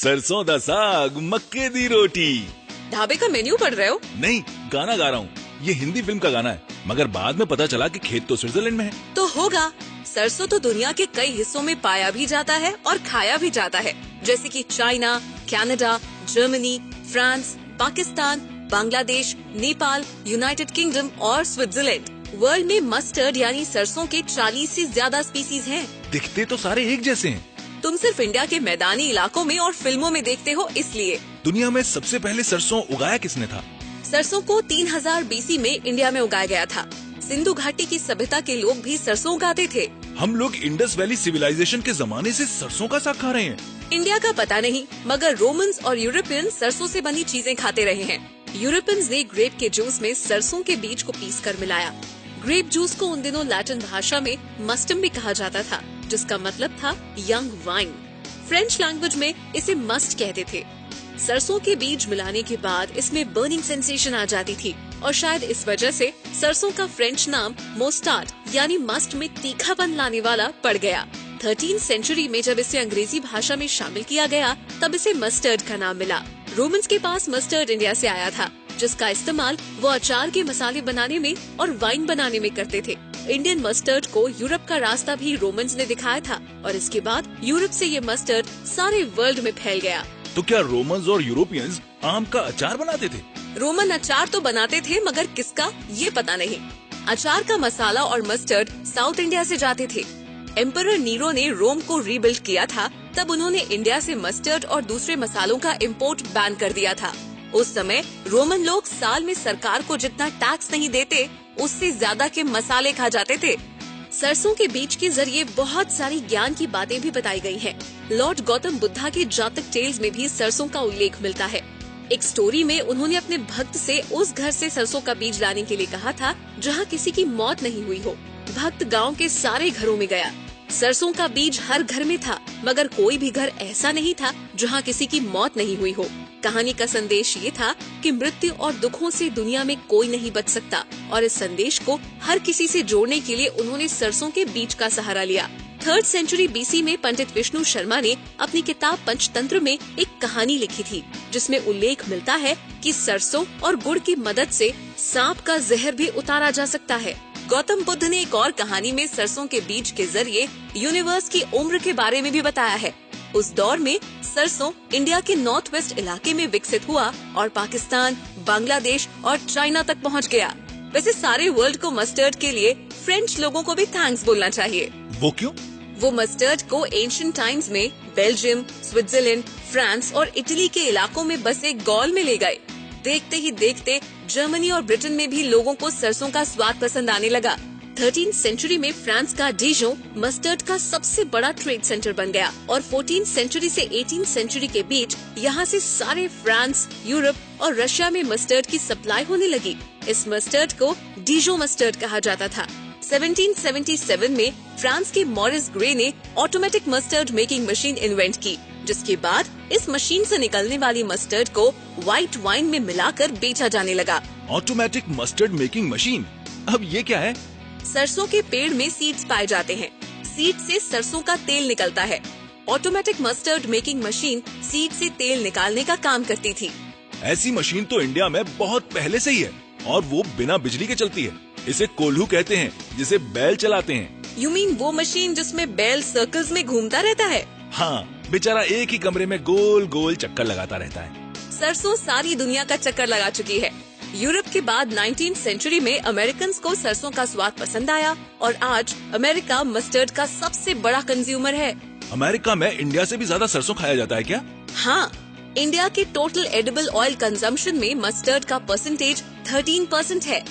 सरसों दा साग मक्के दी रोटी। ढाबे का मेन्यू पढ़ रहे हो? नहीं, गाना गा रहा हूँ। ये हिंदी फिल्म का गाना है, मगर बाद में पता चला कि खेत तो स्विट्जरलैंड में है। तो होगा। सरसों तो दुनिया के कई हिस्सों में पाया भी जाता है और खाया भी जाता है, जैसे कि China, Canada, Germany, France, Pakistan, Bangladesh, Nepal, United kingdom और स्विट्जरलैंड। वर्ल्ड में मस्टर्ड यानी सरसों के 40 से ज्यादा स्पीसीज हैं। दिखते तो सारे एक जैसे हैं। तुम सिर्फ इंडिया के मैदानी इलाकों में और फिल्मों में देखते हो, इसलिए। दुनिया में सबसे पहले सरसों उगाया किसने था? सरसों को 3000 BC में इंडिया में उगाया गया था। सिंधु घाटी की सभ्यता के लोग भी सरसों उगाते थे। हम लोग इंडस वैली सिविलाइजेशन के जमाने से सरसों का साग खा रहे हैं। इंडिया का पता नहीं, मगर रोमन्स और यूरोपियन सरसों से बनी चीजें खाते रहे हैं। यूरोपियंस ने ग्रेप के जूस में सरसों के बीज को पीस कर मिलाया। ग्रेप जूस को उन दिनों लैटिन भाषा में मस्टम भी कहा जाता था, जिसका मतलब था यंग वाइन। फ्रेंच लैंग्वेज में इसे मस्ट कहते थे। सरसों के बीज मिलाने के बाद इसमें बर्निंग सेंसेशन आ जाती थी और शायद इस वजह से सरसों का फ्रेंच नाम मोस्टार्ड यानी मस्ट में तीखापन लाने वाला पड़ गया। 13वीं सेंचुरी में जब इसे अंग्रेजी भाषा में शामिल किया गया, तब इसे मस्टर्ड का नाम मिला। रोमन्स के पास मस्टर्ड इंडिया से आया था, जिसका इस्तेमाल वो अचार के मसाले बनाने में और वाइन बनाने में करते थे। इंडियन मस्टर्ड को यूरोप का रास्ता भी रोमन्स ने दिखाया था और इसके बाद यूरोप से ये मस्टर्ड सारे वर्ल्ड में फैल गया। तो क्या रोमन्स और यूरोपियंस आम का अचार बनाते थे? रोमन अचार तो बनाते थे, मगर किसका ये पता नहीं। अचार का मसाला और मस्टर्ड साउथ इंडिया से जाते थे। एम्परर नीरो ने रोम को रीबिल्ड किया था, तब उन्होंने इंडिया से मस्टर्ड और दूसरे मसालों का इम्पोर्ट बैन कर दिया था। उस समय रोमन लोग साल में सरकार को जितना टैक्स नहीं देते, उससे ज्यादा के मसाले खा जाते थे। सरसों के बीज के जरिए बहुत सारी ज्ञान की बातें भी बताई गई हैं। लॉर्ड गौतम बुद्धा के जातक टेल्स में भी सरसों का उल्लेख मिलता है। एक स्टोरी में उन्होंने अपने भक्त से उस घर से सरसों का बीज लाने के लिए कहा था जहाँ किसी की मौत नहीं हुई हो। भक्त गांव के सारे घरों में गया। सरसों का बीज हर घर में था, मगर कोई भी घर ऐसा नहीं था जहाँ किसी की मौत नहीं हुई हो। कहानी का संदेश ये था कि मृत्यु और दुखों से दुनिया में कोई नहीं बच सकता, और इस संदेश को हर किसी से जोड़ने के लिए उन्होंने सरसों के बीज का सहारा लिया। 3rd सेंचुरी BC में पंडित विष्णु शर्मा ने अपनी किताब पंचतंत्र में एक कहानी लिखी थी, जिसमें उल्लेख मिलता है कि सरसों और गुड़ की मदद से सांप का जहर भी उतारा जा सकता है। गौतम बुद्ध ने एक और कहानी में सरसों के बीज के जरिए यूनिवर्स की उम्र के बारे में भी बताया है। उस दौर में सरसों इंडिया के नॉर्थ वेस्ट इलाके में विकसित हुआ और पाकिस्तान, बांग्लादेश और चाइना तक पहुंच गया। वैसे सारे वर्ल्ड को मस्टर्ड के लिए फ्रेंच लोगों को भी थैंक्स बोलना चाहिए। वो क्यों? वो मस्टर्ड को एंशिएंट टाइम्स में बेल्जियम, स्विट्जरलैंड, फ्रांस और इटली के इलाकों में बसे गॉल में ले गए। देखते ही देखते जर्मनी और ब्रिटेन में भी लोगों को सरसों का स्वाद पसंद आने लगा। 13वीं सेंचुरी में फ्रांस का डिजों मस्टर्ड का सबसे बड़ा ट्रेड सेंटर बन गया और 14वीं सेंचुरी से 18वीं सेंचुरी के बीच यहाँ से सारे फ्रांस, यूरोप और रशिया में मस्टर्ड की सप्लाई होने लगी। इस मस्टर्ड को डिजो मस्टर्ड कहा जाता था। 1777 में फ्रांस के मॉरिस ग्रे ने automatic mustard making machine invent की, जिसके बाद इस मशीन से निकलने वाली मस्टर्ड को व्हाइट वाइन में मिलाकर बेचा जाने लगा। ऑटोमेटिक मस्टर्ड मेकिंग मशीन, अब ये क्या है? सरसों के पेड़ में सीड्स पाए जाते हैं। सीड से सरसों का तेल निकलता है। Automatic mustard making machine seed से तेल निकालने का काम करती थी। ऐसी मशीन तो इंडिया में बहुत पहले से ही है और वो बिना बिजली के चलती है। इसे कोल्हू कहते हैं, जिसे बैल चलाते हैं। यू मीन वो मशीन जिसमें बैल सर्कल्स में घूमता रहता है? हाँ, बेचारा एक ही कमरे में गोल गोल चक्कर लगाता रहता है। सरसों सारी दुनिया का चक्कर लगा चुकी है। यूरोप के बाद 19वीं सेंचुरी में अमेरिकन्स को सरसों का स्वाद पसंद आया और आज अमेरिका मस्टर्ड का सबसे बड़ा कंज्यूमर है। अमेरिका में इंडिया से भी ज्यादा सरसों खाया जाता है क्या? हाँ, इंडिया के टोटल एडिबल ऑयल कंजम्पशन में मस्टर्ड का परसेंटेज 13% है।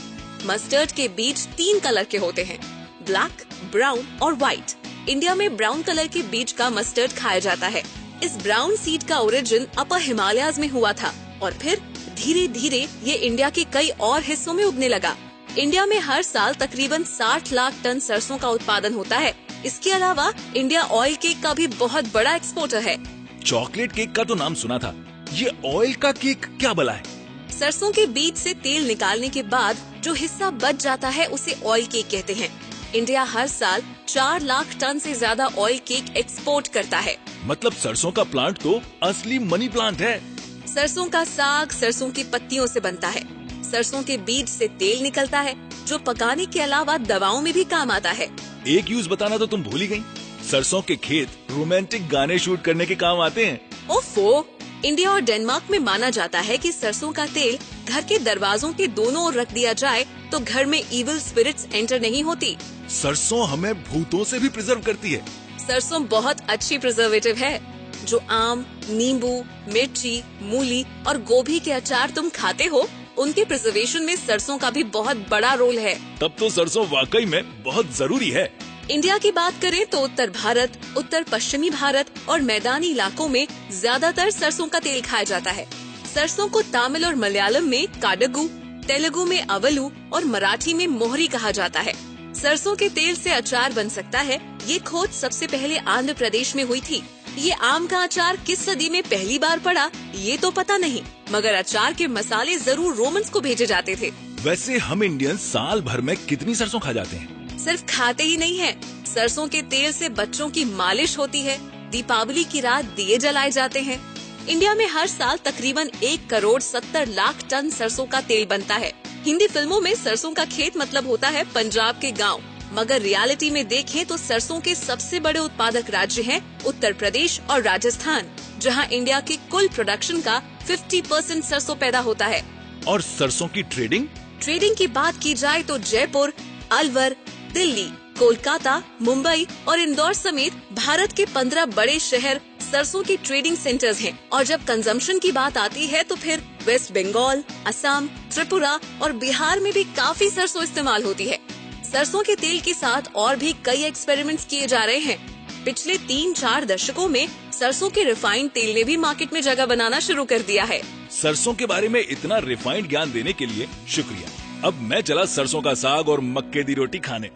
मस्टर्ड के बीज 3 कलर के होते हैं, ब्लैक, ब्राउन और व्हाइट। इंडिया में ब्राउन कलर के बीज का मस्टर्ड खाया जाता है। इस ब्राउन सीड का ओरिजिन अपर हिमालयाज में हुआ था और फिर धीरे धीरे ये इंडिया के कई और हिस्सों में उगने लगा। इंडिया में हर साल तकरीबन 60 लाख टन सरसों का उत्पादन होता है। इसके अलावा इंडिया ऑयल केक का भी बहुत बड़ा एक्सपोर्टर है। चॉकलेट केक का तो नाम सुना था, ये ऑयल का केक क्या भला है? सरसों के बीज से तेल निकालने के बाद जो हिस्सा बच जाता है उसे ऑयल केक कहते हैं। इंडिया हर साल 4 लाख टन से ज्यादा ऑयल केक एक्सपोर्ट करता है। मतलब सरसों का प्लांट तो असली मनी प्लांट है। सरसों का साग सरसों की पत्तियों से बनता है। सरसों के बीज से तेल निकलता है जो पकाने के अलावा दवाओं में भी काम आता है। एक यूज बताना तो तुम भूल ही गयी, सरसों के खेत रोमांटिक गाने शूट करने के काम आते हैं। ओफो, इंडिया और डेनमार्क में माना जाता है कि सरसों का तेल घर के दरवाजों के दोनों ओर रख दिया जाए तो घर में इविल स्पिरिट्स एंटर नहीं होती। सरसों हमें भूतों से भी प्रिजर्व करती है। सरसों बहुत अच्छी प्रिजर्वेटिव है। जो आम, नींबू, मिर्ची, मूली और गोभी के अचार तुम खाते हो, उनके प्रिजर्वेशन में सरसों का भी बहुत बड़ा रोल है। तब तो सरसों वाकई में बहुत जरूरी है। इंडिया की बात करें तो उत्तर भारत, उत्तर पश्चिमी भारत और मैदानी इलाकों में ज्यादातर सरसों का तेल खाया जाता है। सरसों को तमिल और मलयालम में काडगू, तेलुगु में अवलू और मराठी में मोहरी कहा जाता है। सरसों के तेल से अचार बन सकता है, ये खोज सबसे पहले आंध्र प्रदेश में हुई थी। ये आम का अचार किस सदी में पहली बार पड़ा ये तो पता नहीं, मगर अचार के मसाले जरूर रोमन्स को भेजे जाते थे। वैसे हम इंडियन साल भर में कितनी सरसों खा जाते हैं? सिर्फ खाते ही नहीं है, सरसों के तेल से बच्चों की मालिश होती है। दीपावली की रात दिए जलाए जाते हैं। इंडिया में हर साल तकरीबन 1,70,00,000 टन सरसों का तेल बनता है। हिंदी फिल्मों में सरसों का खेत मतलब होता है पंजाब के गांव, मगर रियलिटी में देखें तो सरसों के सबसे बड़े उत्पादक राज्य हैं उत्तर प्रदेश और राजस्थान, जहां इंडिया के कुल प्रोडक्शन का 50% सरसों पैदा होता है। और सरसों की ट्रेडिंग की बात की जाए तो जयपुर, अलवर, दिल्ली, कोलकाता, मुंबई और इंदौर समेत भारत के 15 बड़े शहर सरसों की ट्रेडिंग सेंटर्स हैं। और जब कंजम्पशन की बात आती है तो फिर वेस्ट बंगाल, असम, त्रिपुरा और बिहार में भी काफी सरसों इस्तेमाल होती है। सरसों के तेल के साथ और भी कई एक्सपेरिमेंट्स किए जा रहे हैं। पिछले 3-4 दशकों में सरसों के रिफाइंड तेल ने भी मार्केट में जगह बनाना शुरू कर दिया है। सरसों के बारे में इतना रिफाइंड ज्ञान देने के लिए शुक्रिया। अब मैं चला सरसों का साग और मक्के दी रोटी खाने।